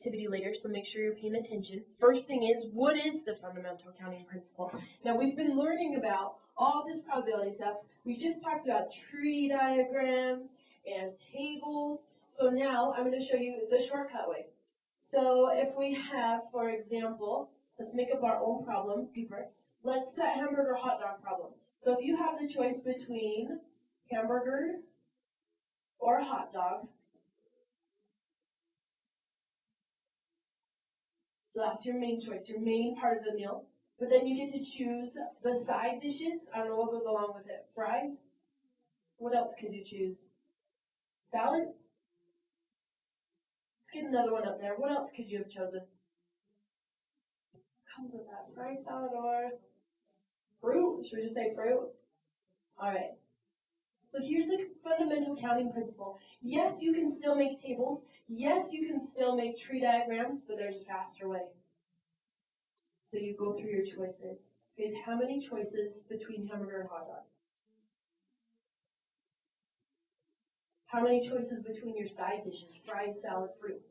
activity later, so make sure you're paying attention. First thing is, what is the fundamental counting principle? Now, we've been learning about all this probability stuff. We just talked about tree diagrams and tables. So now I'm going to show you the shortcut way. So if we have, for example, let's make up our own problem, paper. Let's set hamburger hot dog problem. So if you have the choice between hamburger or hot dog, so that's your main choice, your main part of the meal. But then you get to choose the side dishes. I don't know what goes along with it. Fries? What else could you choose? Salad? Let's get another one up there. What else could you have chosen? Comes with that fry, salad, or fruit? Should we just say fruit? All right. So here's the fundamental counting principle. Yes, you can still make tables. Yes, you can still make tree diagrams, but there's a faster way. So you go through your choices. Because how many choices between hamburger and hot dog? How many choices between your side dishes, fries, salad, fruit?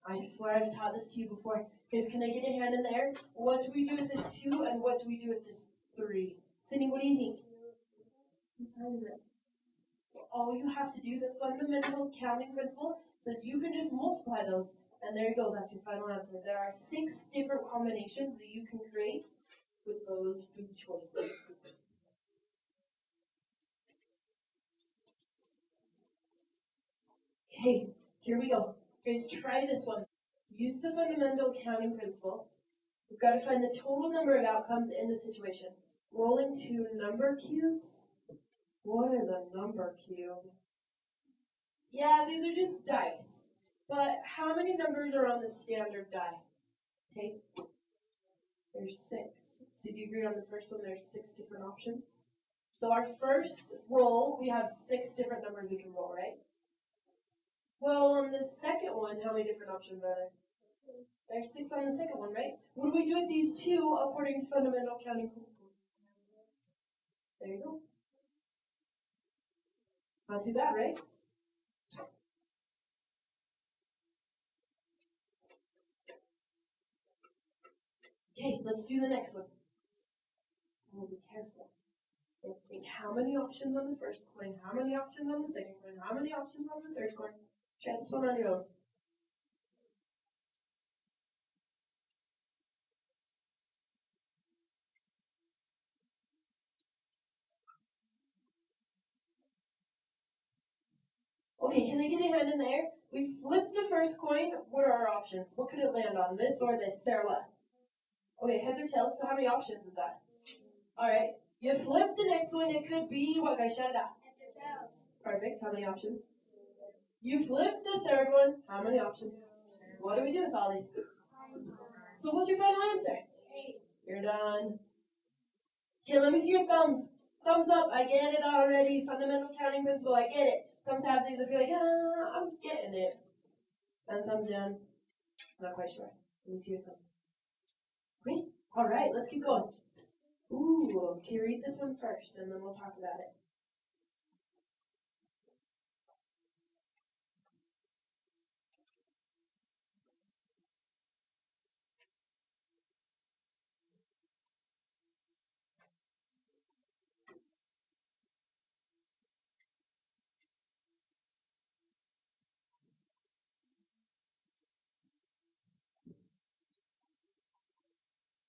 I swear I've taught this to you before. Guys, can I get a hand in there? What do we do with this 2 and what do we do with this 3? Sydney, what do you think? What time is it? So all you have to do, the fundamental counting principle, says you can just multiply those. And there you go, that's your final answer. There are 6 different combinations that you can create with those food choices. Okay, here we go. Guys, try this one. Use the fundamental counting principle. We've got to find the total number of outcomes in the situation. Rolling 2 number cubes. What is a number cube? Yeah, these are just dice. But how many numbers are on the standard die? Okay, there's 6. So do you agree on the first one there's 6 different options? So our first roll, we have 6 different numbers we can roll, right? Well, on the second one, how many different options are there? There's 6 on the second one, right? What do we do with these 2 according to fundamental counting principle? There you go. Not too bad, right? Okay, let's do the next one. Oh, be careful. Think how many options on the first coin, how many options on the second coin, how many options on the third coin. Try this one on your own. Okay, can I get a hand in there? We flipped the first coin. What are our options? What could it land on? This or this? Sarah, what? Okay, heads or tails. So how many options is that? All right. You flip the next one. It could be what, guys? Shout it out. Heads or tails. Perfect. How many options? You flip the third one. How many options? What do we do with all these? So what's your final answer? 8. You're done. Okay, let me see your thumbs. Thumbs up. I get it already. Fundamental counting principle. I get it. Thumbs have these if you're like, I'm getting it. And thumbs down. Not quite sure. Let me see your thumb. Great. All right, let's keep going. Ooh, can you read this one first, and then we'll talk about it.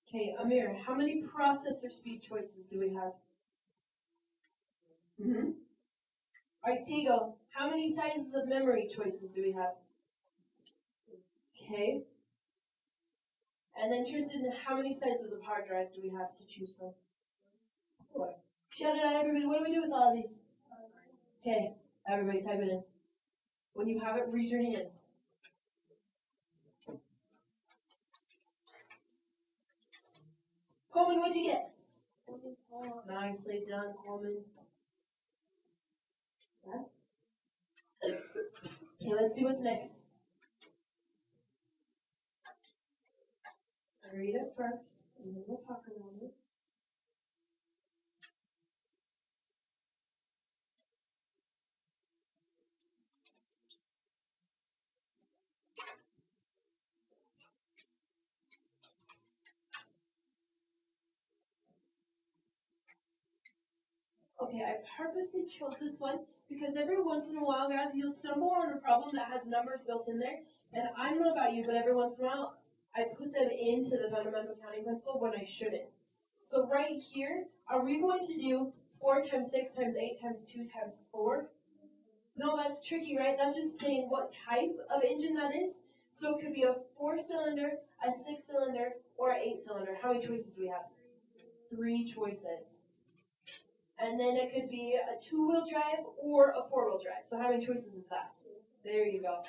Okay, Amir, how many processor speed choices do we have? All right, Tigo, how many sizes of memory choices do we have? Okay. And then Tristan, how many sizes of hard drive do we have to choose from? 4. Shout it out, everybody. What do we do with all of these? Okay, everybody type it in. When you have it, raise your hand. Coleman, what'd you get? Nicely done, Coleman. Yeah. Okay, let's see what's next. Read it first, and then we'll talk about it. Okay, I purposely chose this one because every once in a while, guys, you'll stumble on a problem that has numbers built in there. And I don't know about you, but every once in a while, I put them into the fundamental counting principle when I shouldn't. So right here, are we going to do 4 times 6 times 8 times 2 times 4? No, that's tricky, right? That's just saying what type of engine that is. So it could be a 4-cylinder, a 6-cylinder, or an 8-cylinder. How many choices do we have? 3 choices. And then it could be a 2-wheel drive or a 4-wheel drive. So how many choices is that? There you go.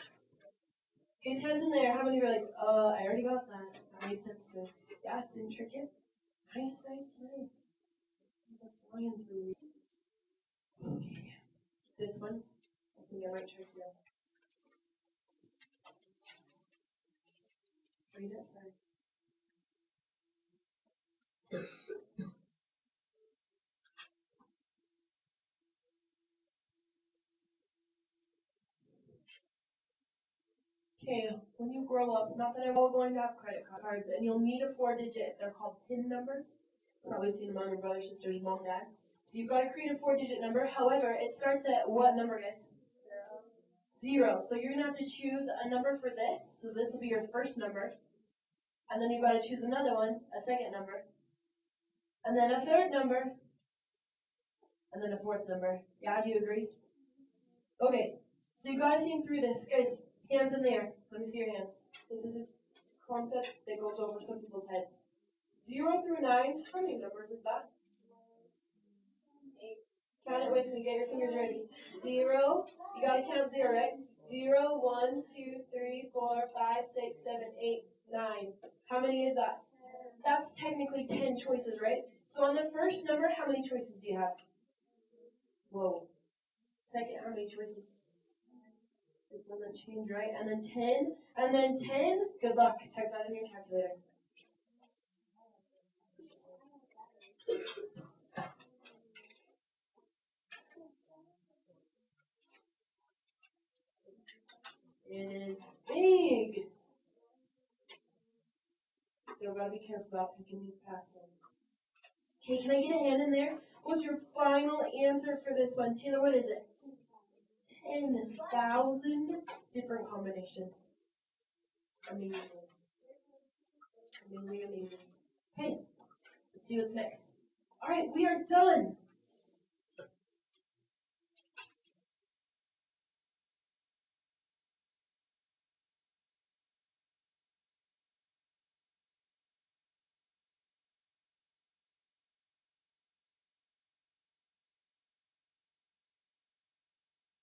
Okay, hands in there. How many were like, I already got that. That made sense to me. Yeah, didn't trick you. Nice, nice, nice. These are flying through. Okay. This one, I think I might trick you. Read it first. Okay, when you grow up, not that I'm all going to have credit cards, and you'll need a 4-digit, they're called PIN numbers. You've probably seen them on your brothers, sisters, mom, dads. So you've got to create a 4-digit number. However, it starts at what number, guys? 0. So you're going to have to choose a number for this. So this will be your first number. And then you've got to choose another one, a second number. And then a third number. And then a fourth number. Yeah, do you agree? Okay, so you've got to think through this. Guys, hands in the air. Let me see your hands. This is a concept that goes over some people's heads. 0 through 9, how many numbers is that? 8. Count it with me, get your fingers ready. 0, you gotta count 0, right? 0, 1, 2, 3, 4, 5, 6, 7, 8, 9. How many is that? That's technically 10 choices, right? So on the first number, how many choices do you have? Whoa. Second, how many choices? It doesn't change, right? And then 10, and then 10, good luck. Type that in your calculator. It is big. Still gotta be careful about picking these past ones. Okay, can I get a hand in there? What's your final answer for this one? Taylor, what is it? 10,000 different combinations. Amazing. Amazing, amazing. Okay, let's see what's next. All right, we are done.